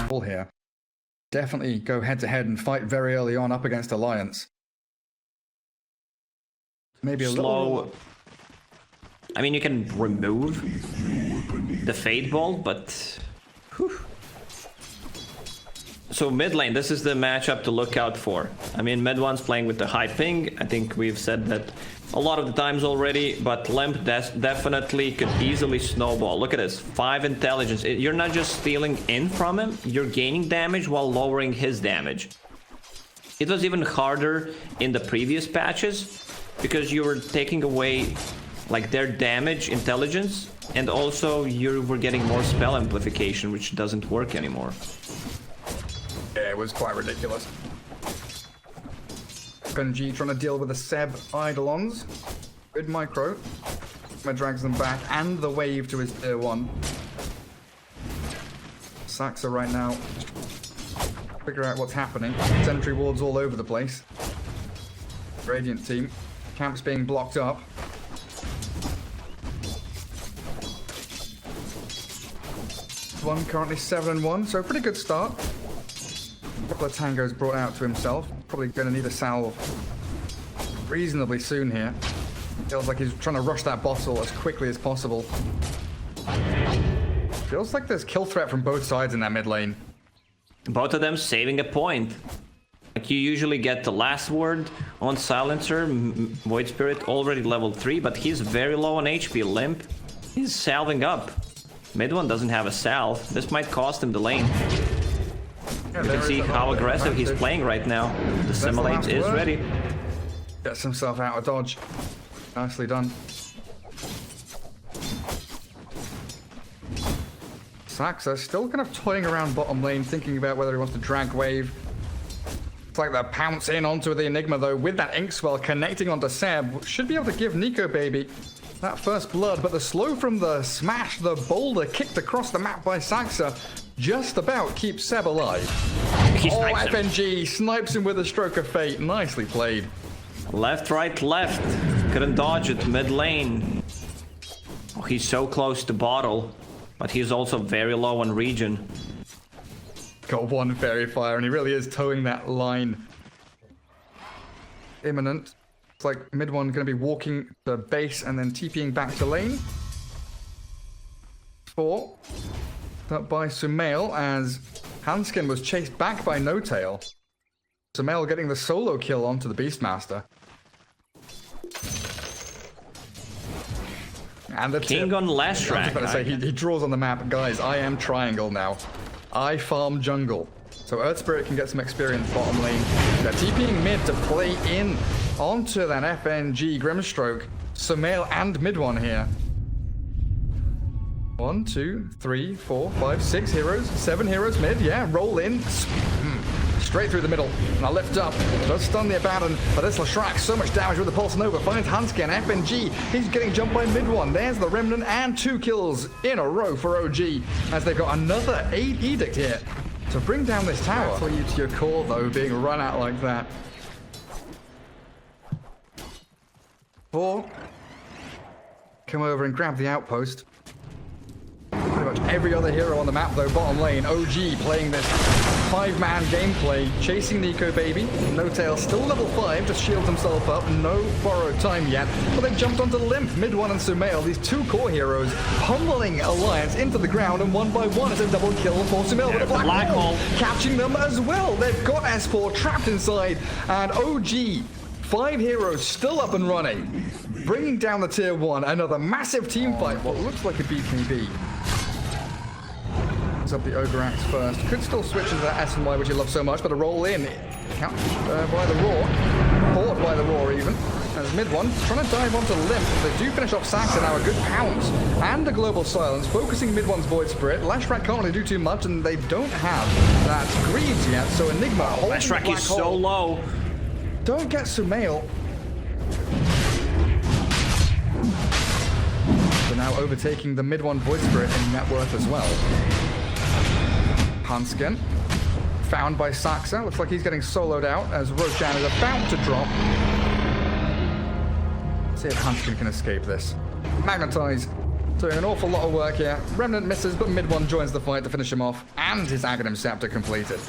ball here. Definitely go head-to-head and fight very early on up against Alliance. Maybe a slow. I mean, you can remove the Fade Ball, but... Whew. So mid lane, this is the matchup to look out for. I mean, MidOne's playing with the high ping. I think we've said that a lot of the times already, but Limp definitely could easily snowball. Look at this, 5 intelligence. You're not just stealing in from him, you're gaining damage while lowering his damage. It was even harder in the previous patches because you were taking away like their damage intelligence, and also you were getting more spell amplification, which doesn't work anymore. Yeah, it was quite ridiculous. Benji trying to deal with the Seb Eidolons. Good micro. Drags them back, and the wave to his tier 1. Saxa right now, figure out what's happening. Sentry wards all over the place. Radiant team. Camps being blocked up. One currently 7-1, so pretty good start. A couple of tangos brought out to himself. Probably going to need a salve reasonably soon here. Feels like he's trying to rush that bottle as quickly as possible. Feels like there's kill threat from both sides in that mid lane. Both of them saving a point. Like, you usually get the last word on Silencer. Void Spirit already level 3, but he's very low on HP. Limp, he's salving up. MidOne doesn't have a salve. This might cost him the lane. Yeah, you can see how aggressive he's playing right now. The Simulate is ready. Gets himself out of dodge. Nicely done. Saxa still kind of toying around bottom lane, thinking about whether he wants to drag wave. It's like that pounce in onto the Enigma though, with that Ink Swell connecting onto Seb. Should be able to give Nico Baby that first blood, but the slow from the smash, the boulder kicked across the map by Saxa, just about keeps Seb alive. FNG snipes him with a stroke of fate. Nicely played. Left, right, left. Couldn't dodge it mid lane. Oh, he's so close to bottle, but he's also very low on regen. Got one Fairy Fire, and he really is towing that line. Imminent. It's like MidOne going to be walking the base and then TPing back to lane. 4. Up by Sumail as Hanskin was chased back by No Tail. Sumail getting the solo kill onto the Beastmaster. And the King on last rack. I was about to say, he draws on the map. Guys, I am triangle now. I farm jungle. So Earth Spirit can get some experience bottom lane. They're TPing mid to play in onto that FNG Grimstroke. Sumail and MidOne here. 1, 2, 3, 4, 5, 6 heroes. 7 heroes mid. Yeah, roll in. Straight through the middle. Now lift up. Does stun the Abaddon. But this Lashrak, so much damage with the Pulse Nova. Finds Hanskin. FNG. He's getting jumped by MidOne. There's the Remnant and 2 kills in a row for OG. As they've got another 8 Edict here to bring down this tower. For you to your core though, being run out like that. 4. Come over and grab the outpost. Pretty much every other hero on the map though, bottom lane. OG playing this 5-man gameplay, chasing Nico Baby. No Tail still level 5, just shields himself up. No borrowed time yet, but they've jumped onto Limp, MidOne and Sumail, these 2 core heroes, pummeling Alliance into the ground, and 1 by 1 is a double kill for Sumail with a black hole, catching them as well. They've got S4 trapped inside, and OG, 5 heroes still up and running, bringing down the tier 1. Another massive team fight, what looks like a BKB. Up the Ogre Axe first. Could still switch into that S&Y, which you love so much, but a roll in. Count by the Roar. Fought by the Roar even. As MidOne trying to dive onto Limp. They do finish off Saxa now. A good pounce. And a Global Silence. Focusing MidOne's Void Spirit. Lashrak can't really do too much, and they don't have that Greaves yet. So Enigma holding Lashrak is so low. Don't get Sumail. So now overtaking the MidOne Void Spirit in net worth as well. Hanskin, found by Saxa. Looks like he's getting soloed out as Roshan is about to drop. Let's see if Hanskin can escape this. Magnetize Doing an awful lot of work here. Remnant misses, but MidOne joins the fight to finish him off. And his Aghanim Scepter completed.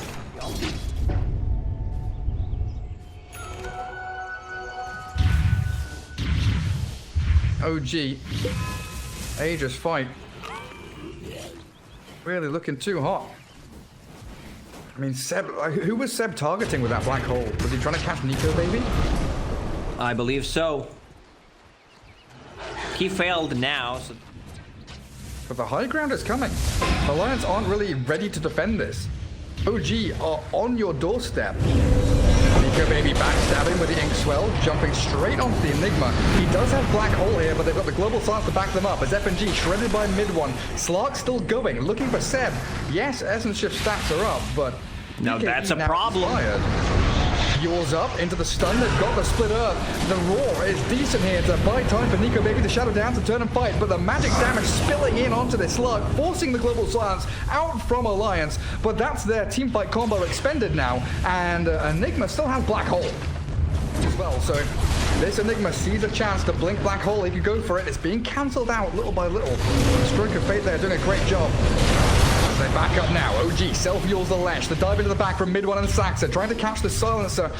OG. Aegis fight. Really looking too hot. I mean, Seb, who was Seb targeting with that black hole? Was he trying to catch Nico, baby? I believe so. He failed now, so... But the high ground is coming. Alliance aren't really ready to defend this. OG are on your doorstep. Nico baby backstabbing with the Ink Swell, jumping straight onto the Enigma. He does have black hole here, but they've got the global silence to back them up. As FNG shredded by MidOne. Slark still going, looking for Seb. Yes, Essence Shift stats are up, but... No, that's a problem. Yours up into the stun. They've got the split earth. The roar is decent here to buy time for Nico baby to shadow down to turn and fight, but the magic damage spilling in onto this slug, forcing the global silence out from Alliance. But that's their teamfight combo expended now, and Enigma still has black hole as well. So if this Enigma sees a chance to blink black hole, he could go for it. It's being cancelled out little by little. Stroke of Fate there doing a great job. They back up now. OG self-fuels the Lesh. The dive into the back from MidOne and Saxa, trying to catch the Silencer.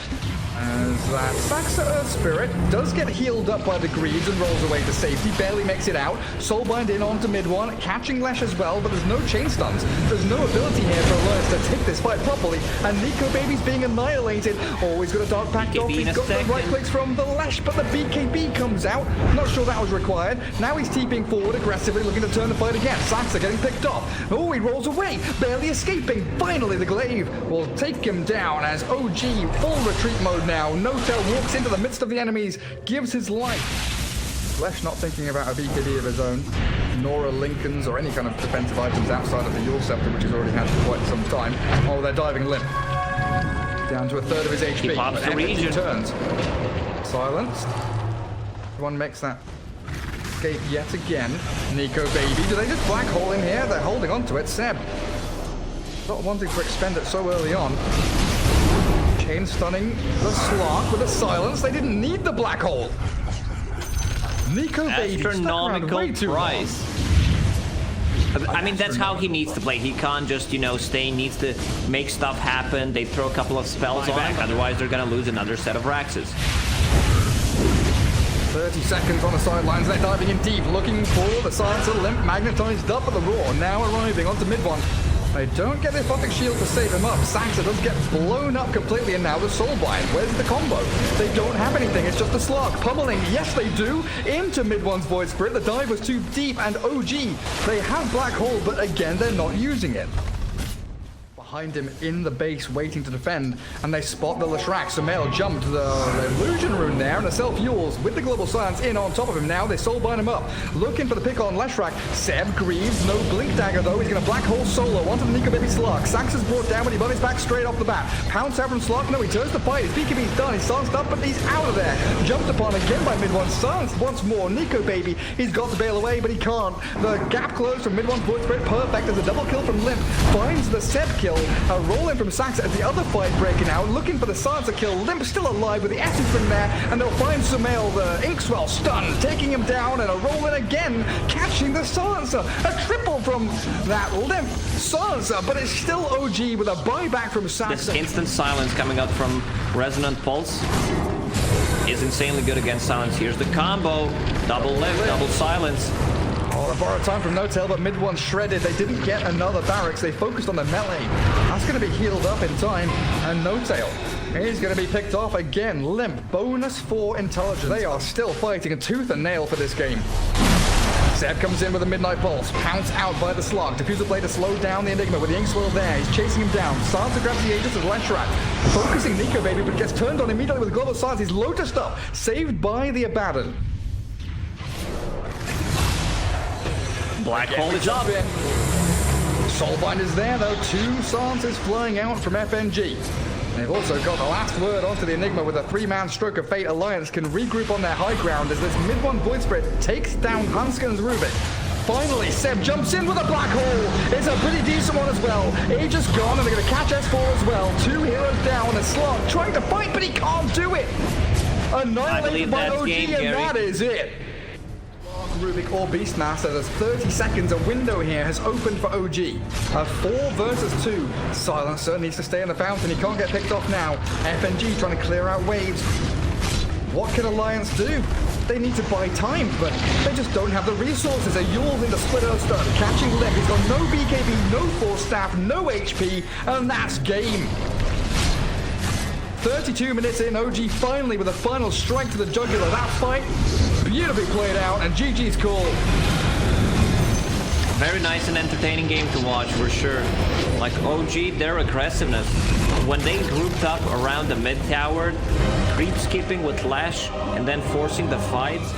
As that Saxa Earth Spirit does get healed up by the Greaves and rolls away to safety, barely makes it out. Soulbind in onto MidOne, catching Lesh as well, but there's no chain stuns. There's no ability here for Alliance to take this fight properly, and Nico baby's being annihilated. Always got a Dark Pact off. He's got the right clicks from the Lesh, but the BKB comes out. Not sure that was required. Now he's TPing forward aggressively, looking to turn the fight again. Saxa getting picked off. Oh, he rolls away, barely escaping. Finally, the glaive will take him down as OG full retreat mode now. No-Tail walks into the midst of the enemies, gives his life. Lesh not thinking about a BKB of his own, nor a Lincoln's or any kind of defensive items outside of the Yule Scepter, which he's already had for quite some time. Oh, they're diving Limp. Down to a third of his HP. He pops the region. Turns. Silenced. One makes that escape yet again. Nico baby. Do they just black hole in here? They're holding on to it. Seb not wanting to expend it so early on. Chain stunning the Slark with a silence. They didn't need the black hole. Nico baby astronomical price. I mean, that's how he needs to play. He can't just, you know, stay. He needs to make stuff happen. They throw a couple of spells on him. Otherwise, they're going to lose another set of Raxes. 30 seconds on the sidelines. They're diving in deep, looking for the Silencer. Limp magnetized up at the roar. Now arriving onto MidOne. They don't get the Aphotic Shield to save him up. Saxa does get blown up completely, and now the Soulbind. Where's the combo? They don't have anything. It's just a Slark pummeling. Yes, they do. Into MidOne's Void Spirit. The dive was too deep, and OG, they have Black Hole, but again, they're not using it. Behind him in the base, waiting to defend, and they spot the Leshrac. Sumail jumped the illusion rune there, and the self-fuels with the global silence in on top of him. Now they soulbind him up, looking for the pick on Leshrac. Seb Greaves, no blink dagger though. He's gonna black hole solo onto the Nico baby Slark. Saxa's brought down, but he bunnies back straight off the bat. Pounce out from Slark. No, he turns to fight. His BKB's done. He's silenced up, but he's out of there. Jumped upon again by MidOne. Silenced once more. Nico baby, he's got to bail away, but he can't. The gap closed from MidOne's Void Spirit. Perfect. There's a double kill from Limp. Finds the Seb kill. A roll in from Saxa as the other fight breaking out, looking for the Silencer kill. Limp still alive with the essence from there, and they'll find Sumail, the Inkswell, stunned, taking him down, and a roll in again, catching the Silencer. A triple from that Limp Silencer, but it's still OG with a buyback from Saxa. This instant silence coming out from Resonant Pulse is insanely good against silence. Here's the combo. Double Limp, double silence. Oh, they borrowed time from No-Tail, but MidOne shredded. They didn't get another barracks. They focused on the melee. That's going to be healed up in time. And No-Tail is going to be picked off again. Limp, bonus for intelligence. They are still fighting a tooth and nail for this game. Seb comes in with a Midnight Pulse. Pounced out by the Slug. Diffuser Blade to slow down the Enigma with the Inkswell there. He's chasing him down. Silencer grabs the Aegis as Leshrac. Focusing Nico baby, but gets turned on immediately with Global Silence. He's Lotused up. Saved by the Abaddon. Black Hole is up. Soulbind is there though. 2 silences flying out from FNG. They've also got the last word onto the Enigma with a 3-man Stroke of Fate. Alliance can regroup on their high ground as this MidOne Void Spirit takes down Hanskin's Rubik. Finally, Seb jumps in with a black hole. It's a pretty decent one as well. Aegis gone, and they're going to catch S4 as well. 2 heroes down, a Slug trying to fight, but he can't do it. Annihilated by OG, and that is it. Rubik or Beastmaster. There's 30 seconds. A window here has opened for OG. A 4 versus 2. Silencer needs to stay in the fountain. He can't get picked off now. FNG trying to clear out waves. What can Alliance do? They need to buy time, but they just don't have the resources. A Yule in the split earth stun, catching Limp. He's got no BKB, no force staff, no HP, and that's game. 32 minutes in, OG finally with a final strike to the jugular. That fight, beautifully played out, and GG's call. Very nice and entertaining game to watch for sure. Like OG, their aggressiveness. When they grouped up around the mid tower, creep skipping with Lash and then forcing the fights,